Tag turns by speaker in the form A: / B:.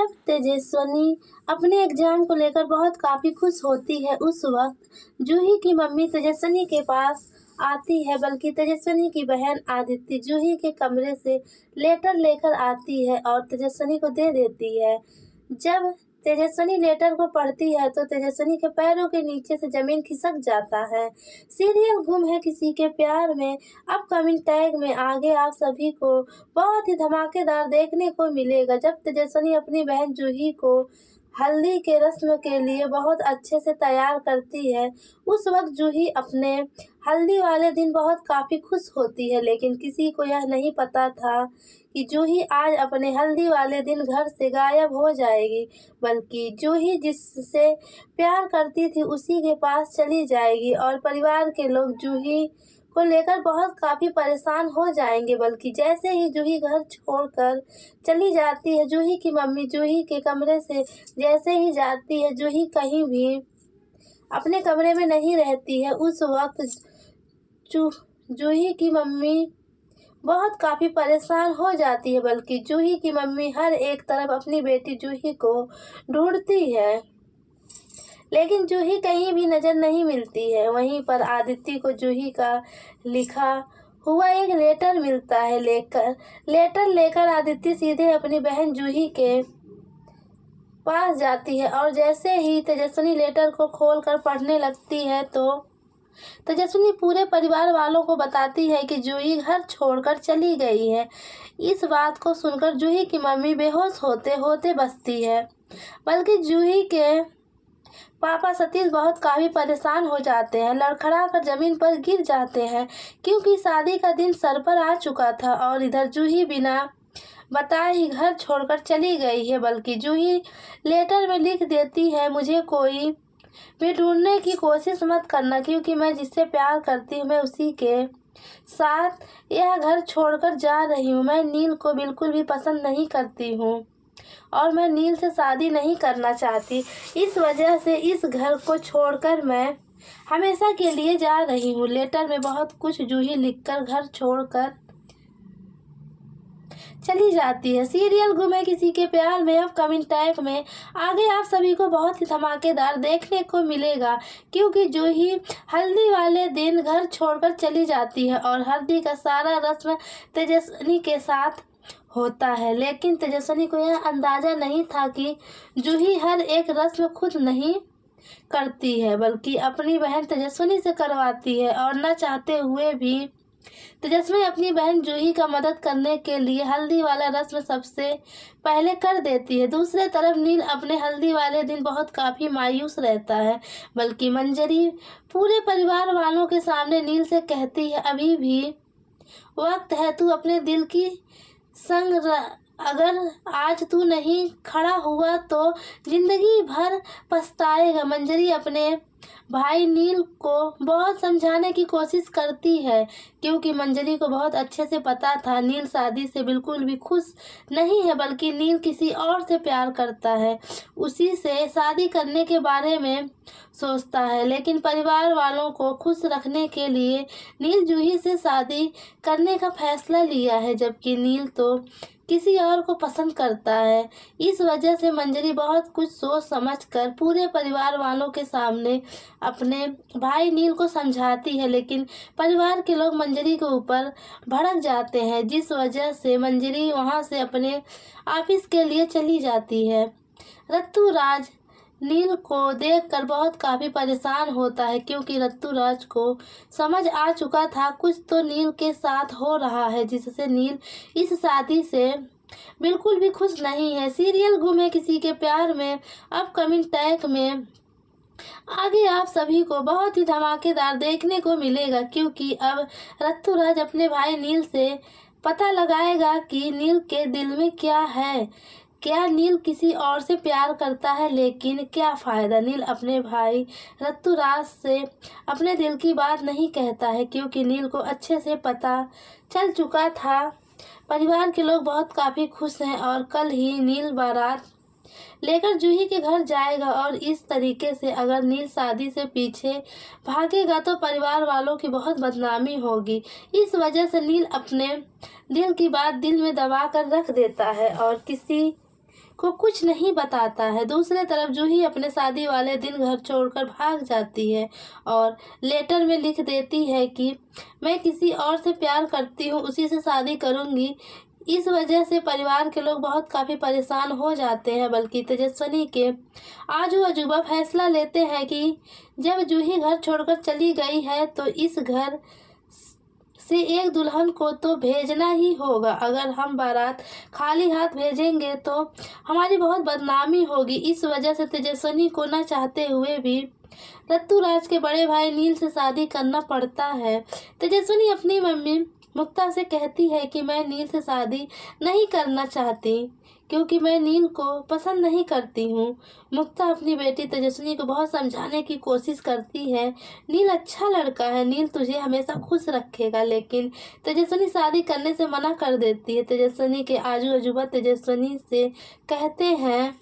A: जब तेजस्विनी अपने एग्जाम को लेकर बहुत काफ़ी खुश होती है, उस वक्त जूही की मम्मी तेजस्विनी के पास आती है। बल्कि तेजस्विनी की बहन आदित्य जूही के कमरे से लेटर लेकर आती है और तेजस्विनी को दे देती है। जब तेजस्विनी लेटर को पढ़ती है तो तेजस्विनी के पैरों के नीचे से जमीन खिसक जाता है। सीरियल गुम है किसी के प्यार में अपकमिंग टैग में आगे आप सभी को बहुत ही धमाकेदार देखने को मिलेगा। जब तेजस्विनी अपनी बहन जूही को हल्दी के रस्म के लिए बहुत अच्छे से तैयार करती है, उस वक्त जूही अपने हल्दी वाले दिन बहुत काफ़ी खुश होती है। लेकिन किसी को यह नहीं पता था कि जूही आज अपने हल्दी वाले दिन घर से गायब हो जाएगी, बल्कि जूही जिससे प्यार करती थी उसी के पास चली जाएगी और परिवार के लोग जूही को लेकर बहुत काफ़ी परेशान हो जाएंगे। बल्कि जैसे ही जूही घर छोड़कर चली जाती है, जूही की मम्मी जूही के कमरे से जैसे ही जाती है, जूही कहीं भी अपने कमरे में नहीं रहती है। उस वक्त जूही की मम्मी बहुत काफ़ी परेशान हो जाती है। बल्कि जूही की मम्मी हर एक तरफ अपनी बेटी जूही को ढूंढती है, लेकिन जूही कहीं भी नज़र नहीं मिलती है। वहीं पर आदित्य को जूही का लिखा हुआ एक लेटर मिलता है। लेटर लेकर आदित्य सीधे अपनी बहन जूही के पास जाती है और जैसे ही तेजस्विनी लेटर को खोलकर पढ़ने लगती है तो तेजस्विनी पूरे परिवार वालों को बताती है कि जूही घर छोड़कर चली गई है। इस बात को सुनकर जूही की मम्मी बेहोश होते होते बचती है। बल्कि जूही के पापा सतीश बहुत काफ़ी परेशान हो जाते हैं, लड़खड़ा कर ज़मीन पर गिर जाते हैं क्योंकि शादी का दिन सर पर आ चुका था और इधर जूही बिना बताए ही घर छोड़कर चली गई है। बल्कि जूही लेटर में लिख देती है, मुझे कोई भी ढूंढने की कोशिश मत करना क्योंकि मैं जिससे प्यार करती हूँ मैं उसी के साथ यह घर छोड़कर जा रही हूँ। मैं नील को बिल्कुल भी पसंद नहीं करती हूँ और मैं नील से शादी नहीं करना चाहती। इस वजह से इस घर को छोड़कर मैं हमेशा के लिए जा रही हूँ। लेटर में बहुत कुछ जूही लिखकर घर छोड़कर चली जाती है। सीरियल गुम है किसी के प्यार में अपकमिंग टैग में आगे आप सभी को बहुत ही धमाकेदार देखने को मिलेगा क्योंकि जूही हल्दी वाले दिन घर छोड़कर चली जाती है और हल्दी का सारा रस्म तेजस्विनी के साथ होता है। लेकिन तेजस्विनी को यह अंदाज़ा नहीं था कि जूही हर एक रस्म खुद नहीं करती है बल्कि अपनी बहन तेजस्विनी से करवाती है और न चाहते हुए भी तेजस्विनी अपनी बहन जूही का मदद करने के लिए हल्दी वाला रस्म सबसे पहले कर देती है। दूसरे तरफ नील अपने हल्दी वाले दिन बहुत काफ़ी मायूस रहता है। बल्कि मंजरी पूरे परिवार वालों के सामने नील से कहती है, अभी भी वक्त है, तू अपने दिल की संग अगर आज तू नहीं खड़ा हुआ तो जिंदगी भर पछताएगा। मंजरी अपने भाई नील को बहुत समझाने की कोशिश करती है क्योंकि मंजरी को बहुत अच्छे से पता था नील शादी से बिल्कुल भी खुश नहीं है बल्कि नील किसी और से प्यार करता है, उसी से शादी करने के बारे में सोचता है। लेकिन परिवार वालों को खुश रखने के लिए नील जूही से शादी करने का फैसला लिया है, जबकि नील तो किसी और को पसंद करता है। इस वजह से मंजरी बहुत कुछ सोच समझकर पूरे परिवार वालों के सामने अपने भाई नील को समझाती है, लेकिन परिवार के लोग मंजरी के ऊपर भड़क जाते हैं, जिस वजह से मंजरी वहां से अपने ऑफिस के लिए चली जाती है। ऋतुराज नील को देखकर बहुत काफ़ी परेशान होता है क्योंकि ऋतुराज को समझ आ चुका था कुछ तो नील के साथ हो रहा है, जिससे नील इस शादी से बिल्कुल भी खुश नहीं है। सीरियल गुम है किसी के प्यार में अपकमिंग टैग में आगे आप सभी को बहुत ही धमाकेदार देखने को मिलेगा क्योंकि अब ऋतुराज अपने भाई नील से पता लगाएगा कि नील के दिल में क्या है, क्या नील किसी और से प्यार करता है। लेकिन क्या फ़ायदा, नील अपने भाई ऋतुराज से अपने दिल की बात नहीं कहता है क्योंकि नील को अच्छे से पता चल चुका था। परिवार के लोग बहुत काफ़ी खुश हैं और कल ही नील बारात लेकर जूही के घर जाएगा और इस तरीके से अगर नील शादी से पीछे भागेगा तो परिवार वालों की बहुत बदनामी होगी। इस वजह से नील अपने दिल की बात दिल में दबा कर रख देता है और किसी को कुछ नहीं बताता है। दूसरी तरफ जूही अपने शादी वाले दिन घर छोड़कर भाग जाती है और लेटर में लिख देती है कि मैं किसी और से प्यार करती हूँ, उसी से शादी करूँगी। इस वजह से परिवार के लोग काफ़ी परेशान हो जाते हैं, बल्कि तेजस्विनी के आजू अजूबा फैसला लेते हैं कि जब जूही घर छोड़कर चली गई है तो इस घर से एक दुल्हन को तो भेजना ही होगा। अगर हम बारात खाली हाथ भेजेंगे तो हमारी बहुत बदनामी होगी। इस वजह से तेजस्विनी को न चाहते हुए भी ऋतुराज के बड़े भाई नील से शादी करना पड़ता है। तेजस्विनी अपनी मम्मी मुक्ता से कहती है कि मैं नील से शादी नहीं करना चाहती क्योंकि मैं नील को पसंद नहीं करती हूँ। मुक्ता अपनी बेटी तेजस्विनी को बहुत समझाने की कोशिश करती है, नील अच्छा लड़का है, नील तुझे हमेशा खुश रखेगा, लेकिन तेजस्विनी शादी करने से मना कर देती है। तेजस्विनी के आजू अजूबा तेजस्विनी से कहते हैं